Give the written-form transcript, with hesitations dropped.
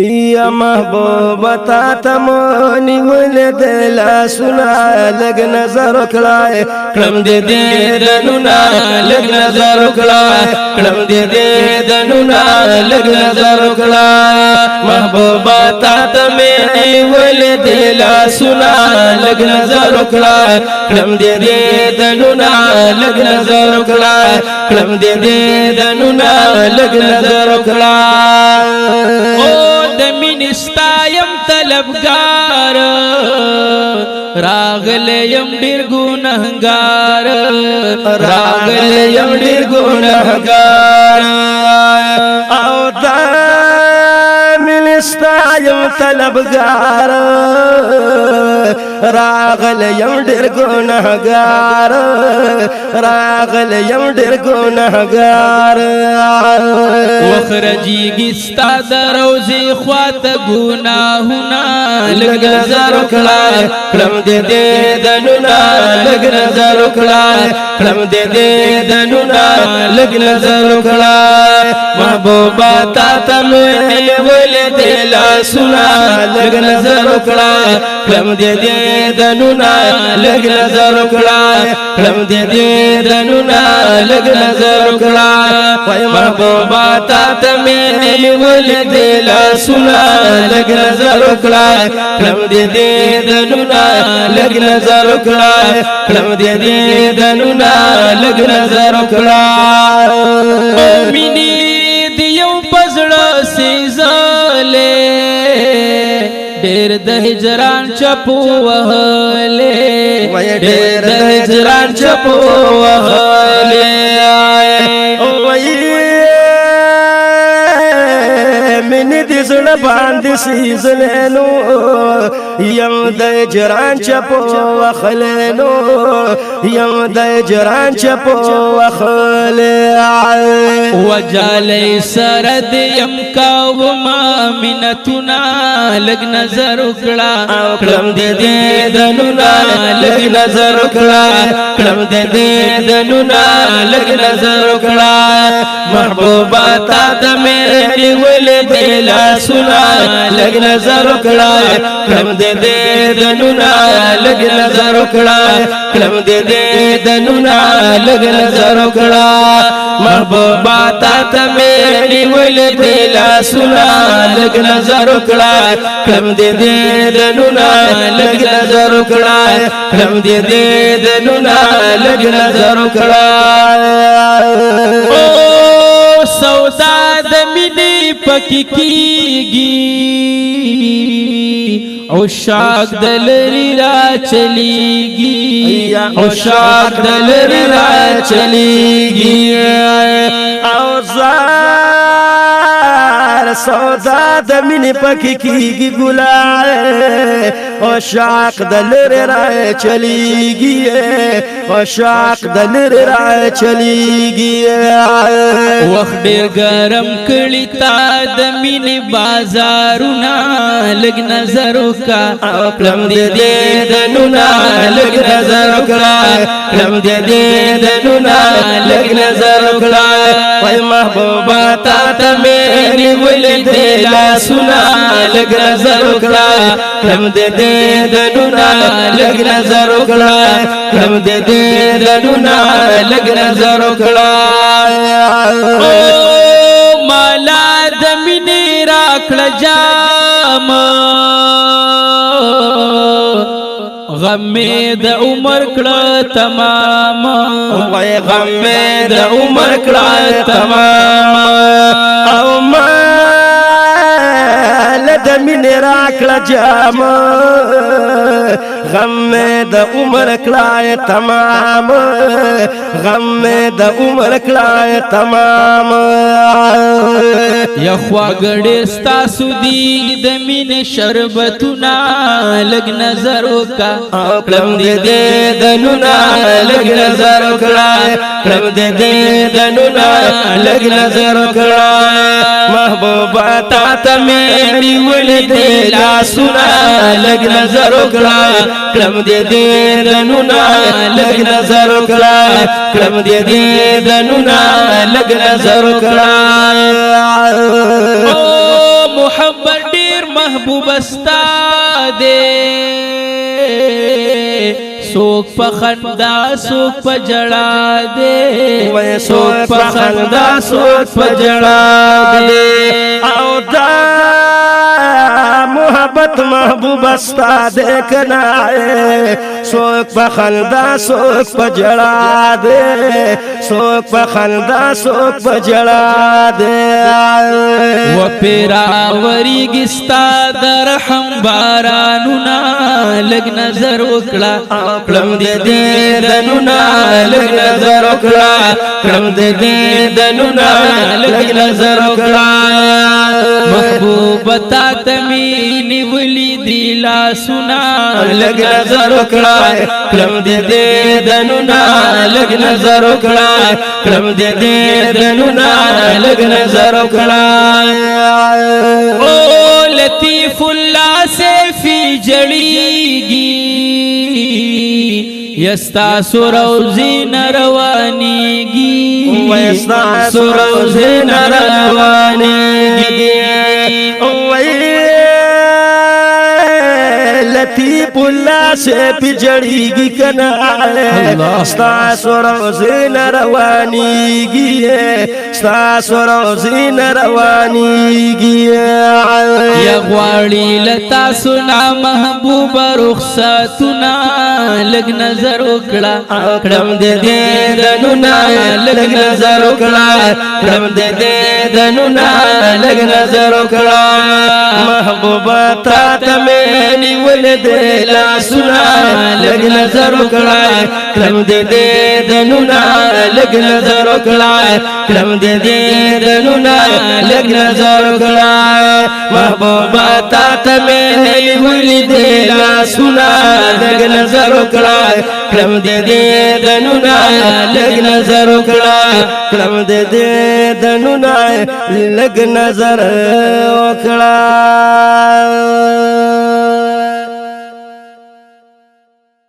یا محبوبا تا تمونی ولد لاسونا لگ نظر کلائے کلم دے دے دنونا لگ نظر کلائے کلم دے دے دنونا لگ نظر کلائے محبوبا تا تمونی ولد لاسونا لگ نظر کلائے کلم دے دے دنونا لگ نظر کلائے کلم دے دے دنونا لگ نظر کلائے ستایم طلبگار راغلیم ډیر ګناهګار راغلیم ډیر ګناهګار او دا من ستایم طلبگار راغلیم ډیر ګناهګار راغلیم ډیر ګناهګار وخرجیږي ستا د روزې خواته ګناهونه لږ نظر وکړه کړم دې دې دنونه لږ نظر وکړه کړم دې دې دنونه لږ نظر وکړه محبوبا تا ته مې ولېدې لاسونه لږ نظر وکړه کړم دې دې دنونه لږ نظر وکړه کړم دې دې دنونه لږ نظر وکړه وای محبوبا تا ته مې ولېدې لاسونه لږ نظر وکړه کړم دې دې دنونه لږ نظر وکړه کړم دې دې دنونه لږ نظر وکړه مینې دې یو پزړه سیزلې ډېر د هجران چپو وهلې ډېر د هجران چپو وهلې من دې زړه باندې سیزلینو یم د هجران چپو وهلې یم د هجران چپو وهلې وجالې سره دې یم کاوما منتنا لږ نظر وکړه کړم دې دې دنونه لږ نظر وکړه کړم دې دې دنونه لږ نظر وکړه محبوبا تا ته مې ولېدې لاسونه لږ نظر وکړه کړم دې دې دنونه لږ نظر وکړه کړم دې دې دنونه لږ نظر وکړه محبوبا تا ته مې ولېدې لاسونه لږ نظر وکړه کړم دې دې دنونه لږ نظر وکړه کړم دې دې دنونه لږ نظر وکړه او سودا د مینې پکې کیږي عشاق دلری را چلیږي عشاق دلری را چلیږي او سودا د مینې پکې کیږي ګلای عشاق دلری را چلیږي عشاق دلری را چلیږي وخت ډېر ګرم کړي تا د مینې بازارونه لږ نظر وکړه کړم دې دې دنونه لږ نظر وکړه کړم دې دې دنونه لږ نظر وکړه وای محبوبا تا ته مې ولېدې لاسونه لږ نظر وکړه کړم دې دې دنونه لږ نظر وکړه کړم دې دې دنونه لږ نظر وکړه او مالا د مینې راکړه جام غم د عمر کړه تمام وای غم د عمر کړه تمام او د مینې راکړه جام غم د عمر کړه تمام غم د عمر کړه تمام یخوا ګړې ستاسو دي د مینې شربتونه لږ نظر وکړه کړم دې دې دنونه لږ نظر وکړه کړم دې دې دنونه لږ نظر وکړه محبوبا تا ته مې ولېدې لاسونه لږ نظر وکړه کړم دې دې دنونه لږ نظر وکړه کړم دې دې دنونه لږ نظر وکړه او محبت محبوب استا دے سوک پا خندا سوک پا جڑا دے سوک پا خندا سوک پا جڑا دے او دا محبت محبوب استا دیکھنا ہے سوک پا خندا سوک پا جڑا دے سوک پا خندا سوک پا جڑا دے و پیرا وری گستا در رحم بارانونا لگ نظر اکڑا کلم دے دے دنونا لگ نظر اکڑا کلم دے دے دنونا لگ نظر اکڑا محبوب تا تمینی ولی دیلا سنا لگ نظر اکڑا کلم دے دے دنونا لگ نظر اکڑا کلم دے دے دنونا لگ نظر اکڑا او لطیف اللہ سے فی جڑی گی یستا سروزی نروانی گی ویستا سروزی نروانی گی لطیف اللہ سے پجڑی گی کنا ستا سروزین روانی گی ستا سروزین روانی گی یغواڑی لتا سنا محبوب رخصتنا لگ نظر اکڑا کڑم دے دے دنونا لگ نظر اکڑا کڑم دے دے دنونا لگ نظر اکڑا محبوبہ تا تمینی ولدے لا سنا لگ نظر اکڑا کلم دے دے دنونا لگ نظر اکڑا کلم دے دے دنونا لگ نظر اکڑا محبوبہ تا تمینی ولدے لا سنا لگ نظر اکڑا کلم دے دے دنونا لگ نظر اکڑا کلم دے دے دنونا لگ نظر اکڑا